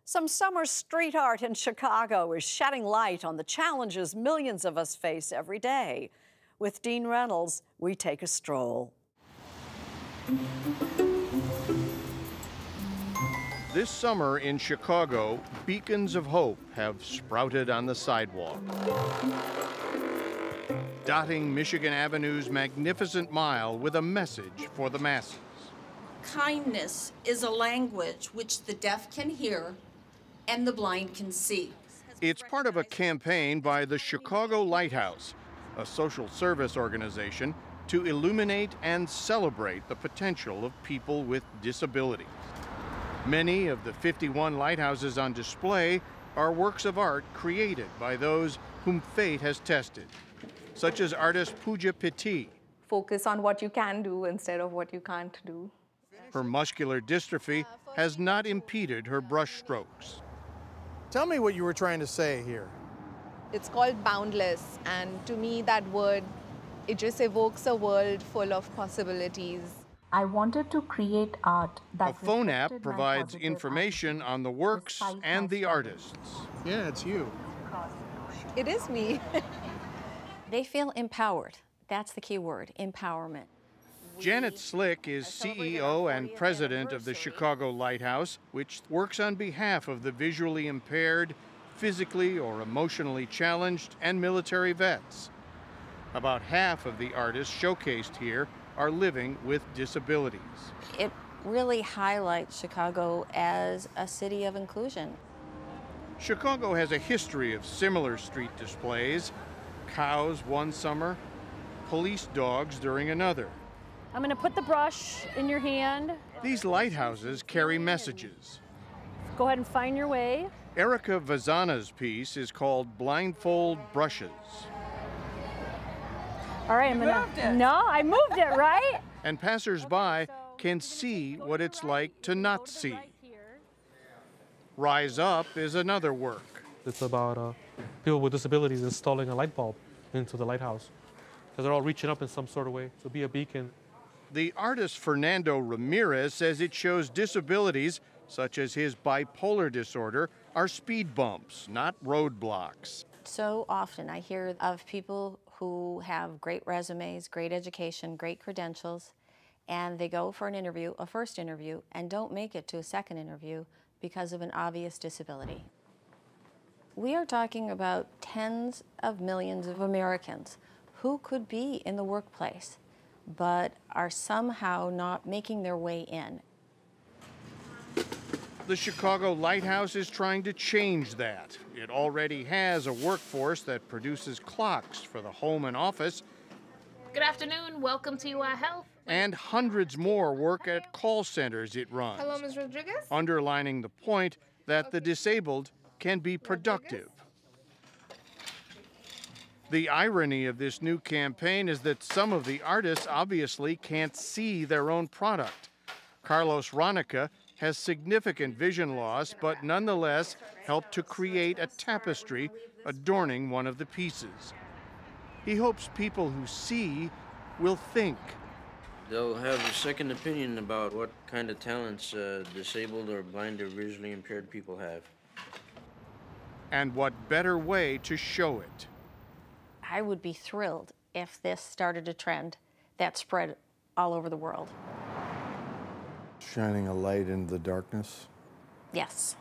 Some summer street art in Chicago is shedding light on the challenges millions of us face every day. With Dean Reynolds, we take a stroll. This summer in Chicago, beacons of hope have sprouted on the sidewalk, dotting Michigan Avenue's magnificent mile with a message for the masses. Kindness is a language which the deaf can hear and the blind can see. It's part of a campaign by the Chicago Lighthouse, a social service organization to illuminate and celebrate the potential of people with disabilities. Many of the 51 lighthouses on display are works of art created by those whom fate has tested, such as artist Pooja Pitti. Focus on what you can do instead of what you can't do. Her muscular dystrophy has not impeded her brushstrokes. Tell me what you were trying to say here. It's called boundless, and to me that word, it just evokes a world full of possibilities. I wanted to create art that a phone app provides information on the works and the artists. Yeah, it's you. It is me. They feel empowered. That's the key word, empowerment. Janet Slick is CEO and president of the Chicago Lighthouse, which works on behalf of the visually impaired, physically or emotionally challenged, and military vets. About half of the artists showcased here are living with disabilities. It really highlights Chicago as a city of inclusion. Chicago has a history of similar street displays. Cows one summer, police dogs during another. I'm going to put the brush in your hand. These lighthouses carry messages. Go ahead and find your way. Erika Vasanas' piece is called Blindfold Brushes. All right, I moved it, right? And passers-by can see what it's like to not see. Rise Up is another work. It's about people with disabilities installing a light bulb into the lighthouse, because they're all reaching up in some sort of way to be a beacon. The artist Fernando Ramirez says it shows disabilities, such as his bipolar disorder, are speed bumps, not roadblocks. So often I hear of people who have great resumes, great education, great credentials, and they go for an interview, a first interview, and don't make it to a second interview because of an obvious disability. We are talking about tens of millions of Americans who could be in the workplace, but are somehow not making their way in. The Chicago Lighthouse is trying to change that. It already has a workforce that produces clocks for the home and office. Good afternoon, welcome to Health. And hundreds more work at call centers it runs. Hello, Ms. Rodriguez. Underlining the point that the disabled can be productive. The irony of this new campaign is that some of the artists obviously can't see their own product. Carlos Ronica has significant vision loss, but nonetheless helped to create a tapestry adorning one of the pieces. He hopes people who see will think. They'll have a second opinion about what kind of talents disabled or blind or visually impaired people have. And what better way to show it? I would be thrilled if this started a trend that spread all over the world. Shining a light into the darkness? Yes.